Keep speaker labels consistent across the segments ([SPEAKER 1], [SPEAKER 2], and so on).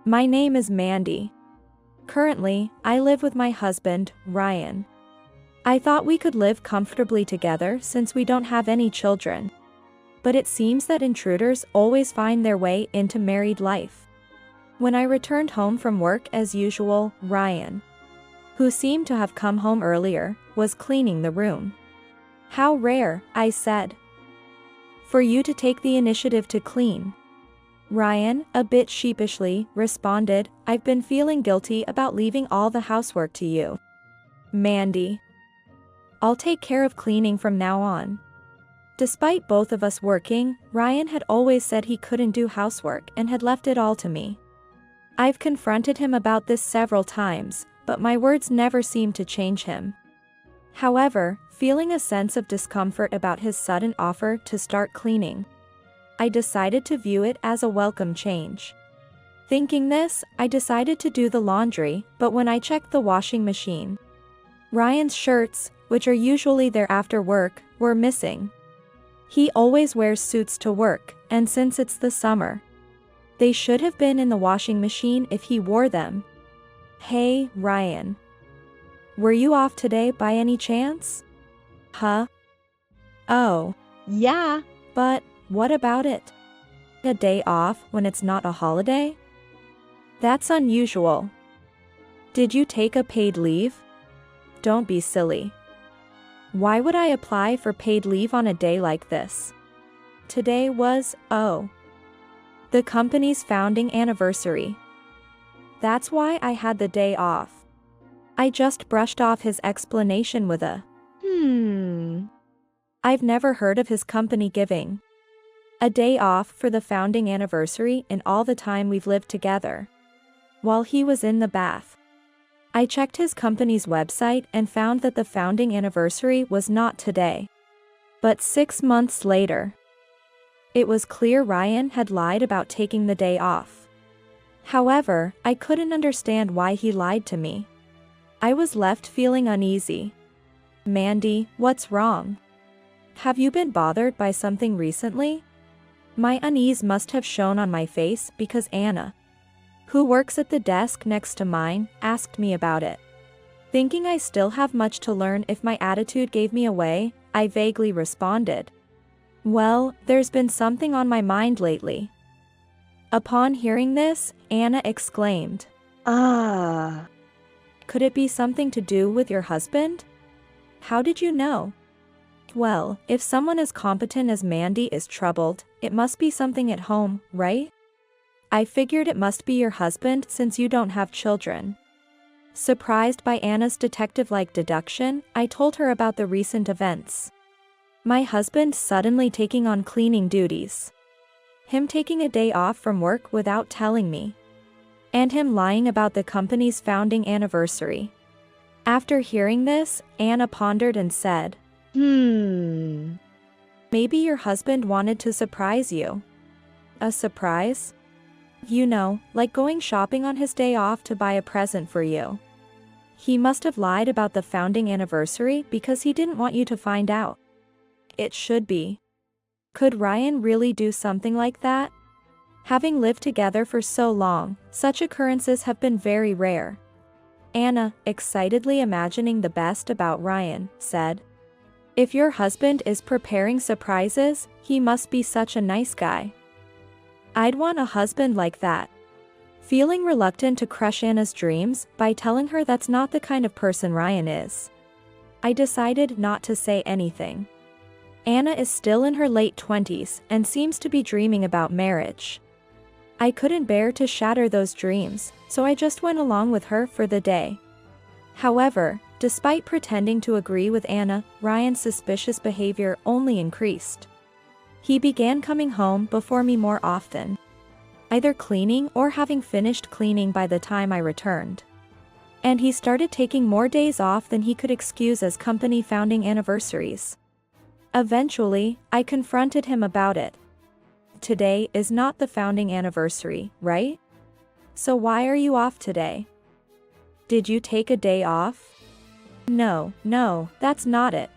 [SPEAKER 1] My name is Mandy. Currently, I live with my husband, Ryan. I thought we could live comfortably together since we don't have any children. But it seems that intruders always find their way into married life. When I returned home from work as usual, Ryan, who seemed to have come home earlier, was cleaning the room. "How rare," I said, "for you to take the initiative to clean." Ryan, a bit sheepishly, responded, "I've been feeling guilty about leaving all the housework to you, Mandy. I'll take care of cleaning from now on." Despite both of us working, Ryan had always said he couldn't do housework and had left it all to me. I've confronted him about this several times, but my words never seemed to change him. However, feeling a sense of discomfort about his sudden offer to start cleaning, I decided to view it as a welcome change. Thinking this, I decided to do the laundry, but when I checked the washing machine, Ryan's shirts, which are usually there after work, were missing. He always wears suits to work, and since it's the summer, they should have been in the washing machine if he wore them. "Hey, Ryan. Were you off today by any chance?" "Huh? Oh, yeah, but what about it? A day off when it's not a holiday? That's unusual. Did you take a paid leave?" "Don't be silly. Why would I apply for paid leave on a day like this? Today was, the company's founding anniversary. That's why I had the day off." I just brushed off his explanation with a, I've never heard of his company giving a day off for the founding anniversary in all the time we've lived together. While he was in the bath, I checked his company's website and found that the founding anniversary was not today, but 6 months later. It was clear Ryan had lied about taking the day off. However, I couldn't understand why he lied to me. I was left feeling uneasy. "Mandy, what's wrong? Have you been bothered by something recently?" My unease must have shown on my face because Anna, who works at the desk next to mine, asked me about it. Thinking I still have much to learn if my attitude gave me away, I vaguely responded, "Well, there's been something on my mind lately." Upon hearing this, Anna exclaimed, "Ah! Could it be something to do with your husband? How did you know?" "Well, if someone as competent as Mandy is troubled, it must be something at home, right? I figured it must be your husband since you don't have children." Surprised by Anna's detective-like deduction, I told her about the recent events. My husband suddenly taking on cleaning duties, him taking a day off from work without telling me, and him lying about the company's founding anniversary. After hearing this, Anna pondered and said, Maybe your husband wanted to surprise you." "A surprise?" "You know, like going shopping on his day off to buy a present for you." "He must have lied about the founding anniversary because he didn't want you to find out." "It should be. Could Ryan really do something like that? Having lived together for so long, such occurrences have been very rare." Anna, excitedly imagining the best about Ryan, said, "If your husband is preparing surprises, he must be such a nice guy. I'd want a husband like that." Feeling reluctant to crush Anna's dreams by telling her that's not the kind of person Ryan is, I decided not to say anything. Anna is still in her late 20s and seems to be dreaming about marriage. I couldn't bear to shatter those dreams, so I just went along with her for the day. However, despite pretending to agree with Anna, Ryan's suspicious behavior only increased. He began coming home before me more often, either cleaning or having finished cleaning by the time I returned. And he started taking more days off than he could excuse as company founding anniversaries. Eventually, I confronted him about it. "Today is not the founding anniversary, right? So why are you off today? Did you take a day off?" No, that's not it.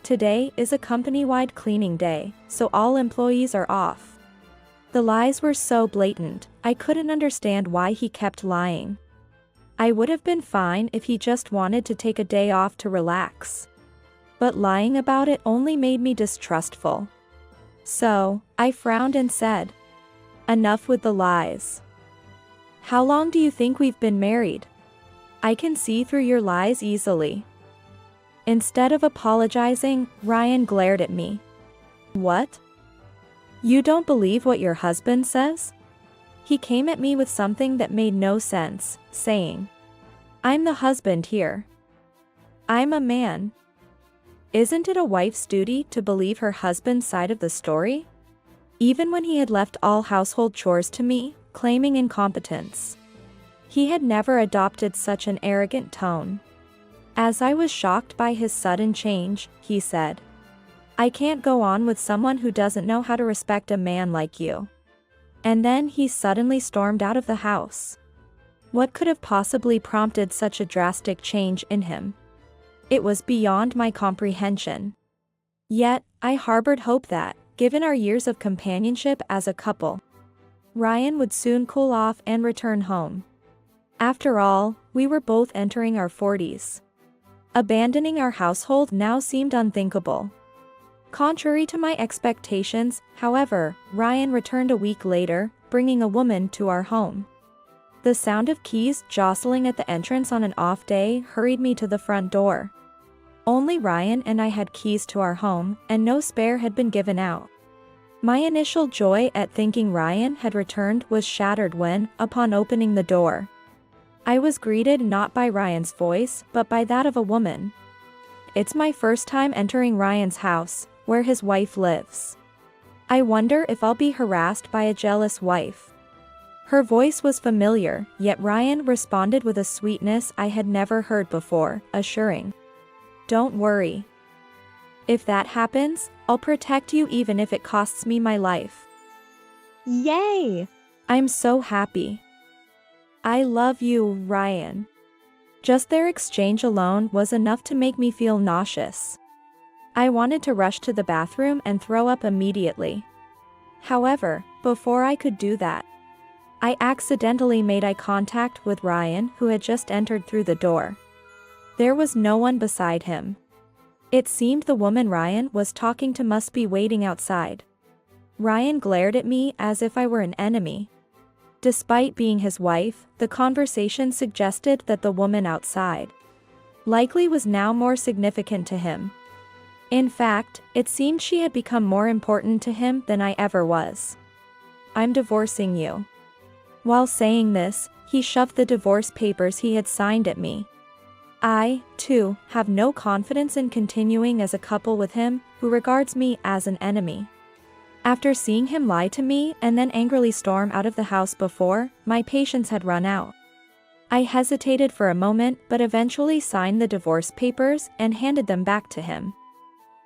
[SPEAKER 1] Today is a company-wide cleaning day, so all employees are off. The lies were so blatant, I couldn't understand why he kept lying. I would have been fine if he just wanted to take a day off to relax. But lying about it only made me distrustful. So, I frowned and said, "Enough with the lies. How long do you think we've been married? I can see through your lies easily." Instead of apologizing, Ryan glared at me. "What? You don't believe what your husband says?" He came at me with something that made no sense, saying, "I'm the husband here. I'm a man. Isn't it a wife's duty to believe her husband's side of the story?" Even when he had left all household chores to me, claiming incompetence, he had never adopted such an arrogant tone. As I was shocked by his sudden change, he said, "I can't go on with someone who doesn't know how to respect a man like you." And then he suddenly stormed out of the house. What could have possibly prompted such a drastic change in him? It was beyond my comprehension. Yet, I harbored hope that, given our years of companionship as a couple, Ryan would soon cool off and return home. After all, we were both entering our 40s. Abandoning our household now seemed unthinkable. Contrary to my expectations, however, Ryan returned a week later, bringing a woman to our home. The sound of keys jostling at the entrance on an off day hurried me to the front door. Only Ryan and I had keys to our home, and no spare had been given out. My initial joy at thinking Ryan had returned was shattered when, upon opening the door, I was greeted not by Ryan's voice, but by that of a woman. It's my first time entering Ryan's house, where his wife lives. I wonder if I'll be harassed by a jealous wife. Her voice was familiar, yet Ryan responded with a sweetness I had never heard before, assuring, "Don't worry. If that happens, I'll protect you even if it costs me my life." Yay! I'm so happy. "I love you, Ryan." Just their exchange alone was enough to make me feel nauseous. I wanted to rush to the bathroom and throw up immediately. However, before I could do that, I accidentally made eye contact with Ryan, who had just entered through the door. There was no one beside him. It seemed the woman Ryan was talking to must be waiting outside. Ryan glared at me as if I were an enemy. Despite being his wife, the conversation suggested that the woman outside likely was now more significant to him. In fact, it seemed she had become more important to him than I ever was. "I'm divorcing you." While saying this, he shoved the divorce papers he had signed at me. I, too, have no confidence in continuing as a couple with him, who regards me as an enemy. After seeing him lie to me and then angrily storm out of the house before, my patience had run out. I hesitated for a moment but eventually signed the divorce papers and handed them back to him.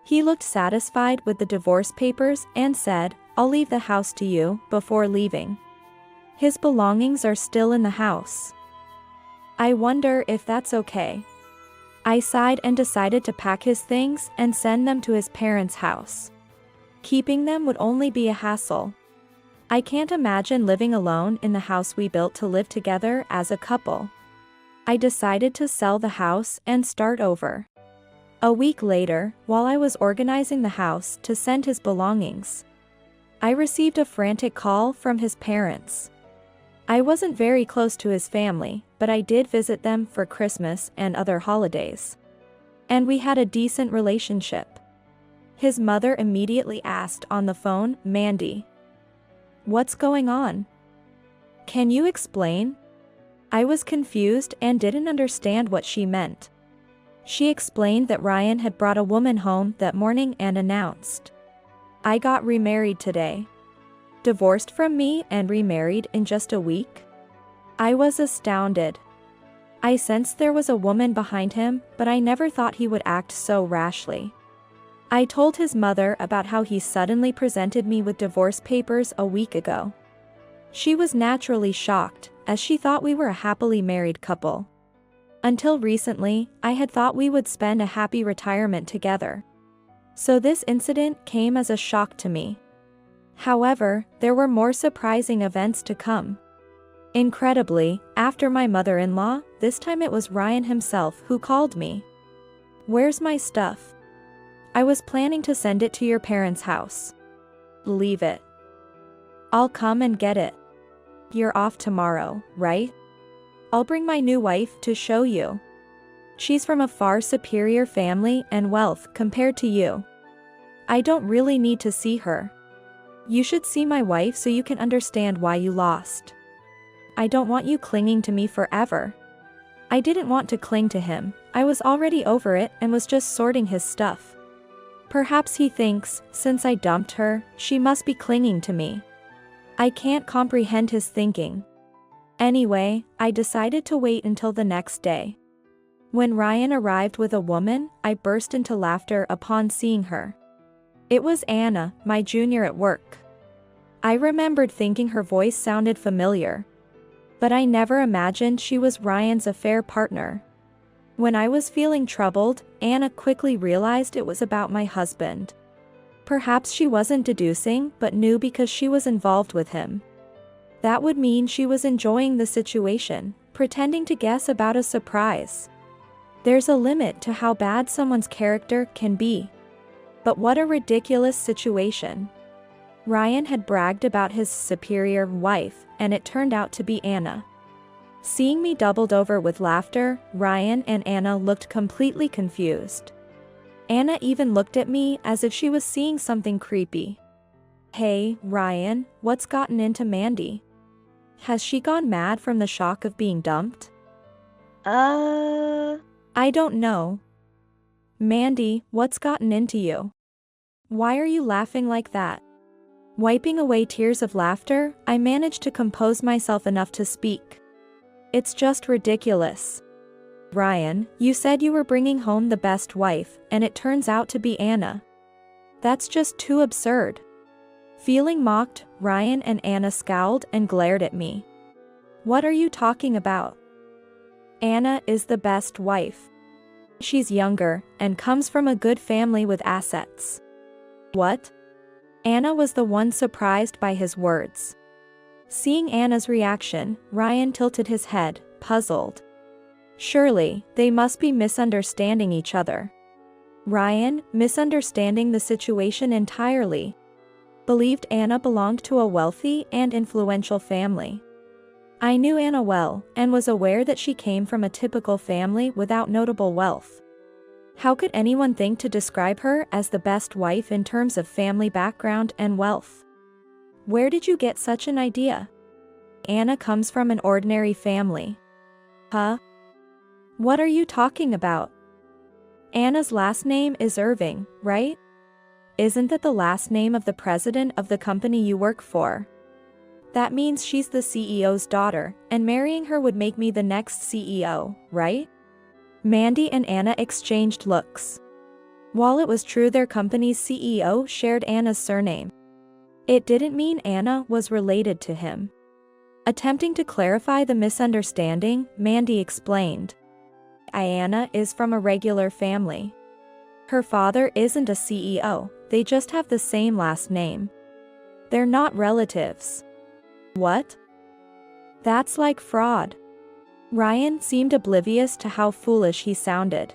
[SPEAKER 1] He looked satisfied with the divorce papers and said, "I'll leave the house to you," before leaving. His belongings are still in the house. I wonder if that's okay. I sighed and decided to pack his things and send them to his parents' house. Keeping them would only be a hassle. I can't imagine living alone in the house we built to live together as a couple. I decided to sell the house and start over. A week later, while I was organizing the house to send his belongings, I received a frantic call from his parents. I wasn't very close to his family, but I did visit them for Christmas and other holidays. And we had a decent relationship. His mother immediately asked on the phone, "Mandy, what's going on? Can you explain?" I was confused and didn't understand what she meant. She explained that Ryan had brought a woman home that morning and announced, "I got remarried today." Divorced from me and remarried in just a week? I was astounded. I sensed there was a woman behind him, but I never thought he would act so rashly. I told his mother about how he suddenly presented me with divorce papers a week ago. She was naturally shocked, as she thought we were a happily married couple. Until recently, I had thought we would spend a happy retirement together. So this incident came as a shock to me. However, there were more surprising events to come. Incredibly, after my mother-in-law, this time it was Ryan himself who called me. "Where's my stuff?" "I was planning to send it to your parents' house." "Leave it. I'll come and get it." "You're off tomorrow, right?" "I'll bring my new wife to show you. She's from a far superior family and wealth compared to you." "I don't really need to see her. You should see my wife so you can understand why you lost." "I don't want you clinging to me forever." I didn't want to cling to him, I was already over it and was just sorting his stuff. Perhaps he thinks, since I dumped her, she must be clinging to me. I can't comprehend his thinking. Anyway, I decided to wait until the next day. When Ryan arrived with a woman, I burst into laughter upon seeing her. It was Anna, my junior at work. I remembered thinking her voice sounded familiar. But I never imagined she was Ryan's affair partner. When I was feeling troubled, Anna quickly realized it was about my husband. Perhaps she wasn't deducing, but knew because she was involved with him. That would mean she was enjoying the situation, pretending to guess about a surprise. There's a limit to how bad someone's character can be. But what a ridiculous situation. Ryan had bragged about his superior wife, and it turned out to be Anna. Seeing me doubled over with laughter, Ryan and Anna looked completely confused. Anna even looked at me as if she was seeing something creepy. "Hey, Ryan, what's gotten into Mandy? Has she gone mad from the shock of being dumped?" I don't know." "Mandy, what's gotten into you? Why are you laughing like that?" Wiping away tears of laughter, I managed to compose myself enough to speak. "It's just ridiculous. Ryan, you said you were bringing home the best wife, and it turns out to be Anna. That's just too absurd." Feeling mocked, Ryan and Anna scowled and glared at me. "What are you talking about? Anna is the best wife. She's younger, and comes from a good family with assets." "What?" Anna was the one surprised by his words. Seeing Anna's reaction, Ryan tilted his head, puzzled. Surely, they must be misunderstanding each other. Ryan, misunderstanding the situation entirely, believed Anna belonged to a wealthy and influential family. I knew Anna well, and was aware that she came from a typical family without notable wealth. How could anyone think to describe her as the best wife in terms of family background and wealth? Where did you get such an idea? Anna comes from an ordinary family. Huh? What are you talking about? Anna's last name is Irving, right? Isn't that the last name of the president of the company you work for? That means she's the CEO's daughter, and marrying her would make me the next CEO, right? Mandy and Anna exchanged looks. While it was true their company's CEO shared Anna's surname, it didn't mean Anna was related to him. Attempting to clarify the misunderstanding, Mandy explained. Anna is from a regular family. Her father isn't a CEO, they just have the same last name. They're not relatives. What? That's like fraud. Ryan seemed oblivious to how foolish he sounded.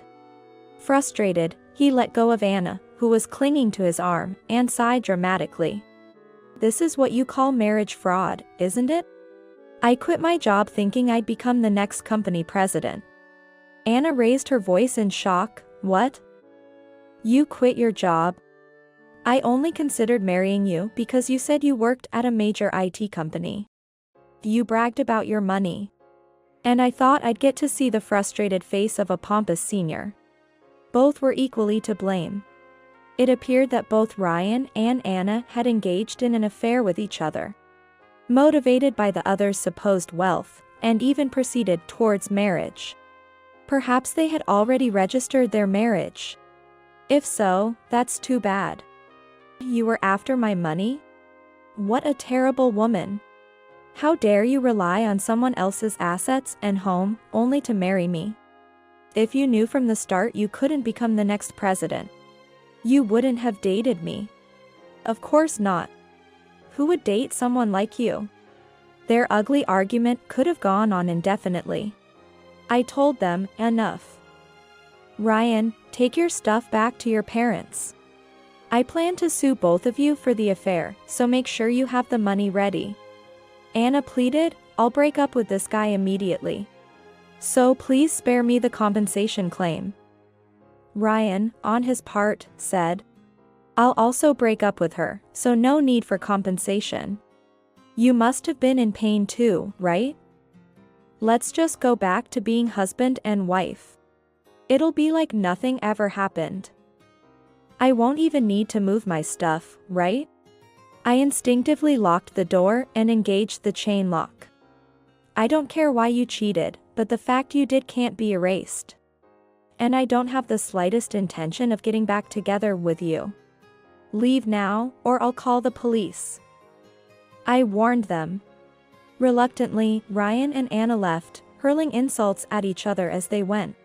[SPEAKER 1] Frustrated, he let go of Anna, who was clinging to his arm, and sighed dramatically. This is what you call marriage fraud, isn't it? I quit my job thinking I'd become the next company president. Anna raised her voice in shock. What? You quit your job? I only considered marrying you because you said you worked at a major IT company. You bragged about your money. And I thought I'd get to see the frustrated face of a pompous senior. Both were equally to blame. It appeared that both Ryan and Anna had engaged in an affair with each other, motivated by the other's supposed wealth, and even proceeded towards marriage. Perhaps they had already registered their marriage. If so, that's too bad. You were after my money? What a terrible woman. How dare you rely on someone else's assets and home only to marry me? If you knew from the start you couldn't become the next president, you wouldn't have dated me. Of course not. who would date someone like you?" Their ugly argument could have gone on indefinitely. I told them, "Enough. Ryan, take your stuff back to your parents. I plan to sue both of you for the affair, so make sure you have the money ready." Anna pleaded, "I'll break up with this guy immediately. So please spare me the compensation claim." Ryan, on his part, said, "I'll also break up with her, so no need for compensation. You must have been in pain too, right? Let's just go back to being husband and wife. It'll be like nothing ever happened. I won't even need to move my stuff, right?" I instinctively locked the door and engaged the chain lock. "I don't care why you cheated, but the fact you did can't be erased. And I don't have the slightest intention of getting back together with you. Leave now, or I'll call the police." I warned them. Reluctantly, Ryan and Anna left, hurling insults at each other as they went.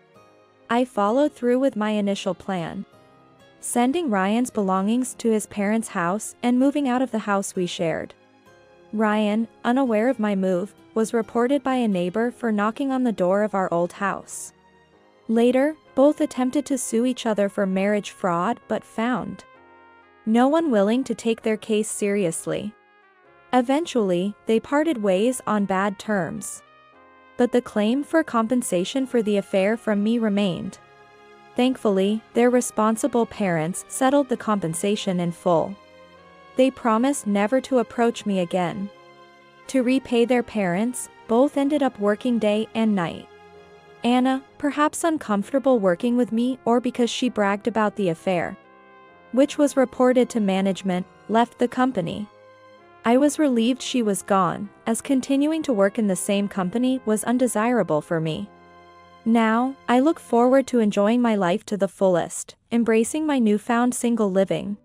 [SPEAKER 1] I followed through with my initial plan, sending Ryan's belongings to his parents' house and moving out of the house we shared. Ryan, unaware of my move, was reported by a neighbor for knocking on the door of our old house. Later, both attempted to sue each other for marriage fraud but found no one willing to take their case seriously. Eventually, they parted ways on bad terms. But the claim for compensation for the affair from me remained. Thankfully, their responsible parents settled the compensation in full. They promised never to approach me again. To repay their parents, both ended up working day and night. Anna, perhaps uncomfortable working with me or because she bragged about the affair, which was reported to management, left the company. I was relieved she was gone, as continuing to work in the same company was undesirable for me. Now, I look forward to enjoying my life to the fullest, embracing my newfound single living.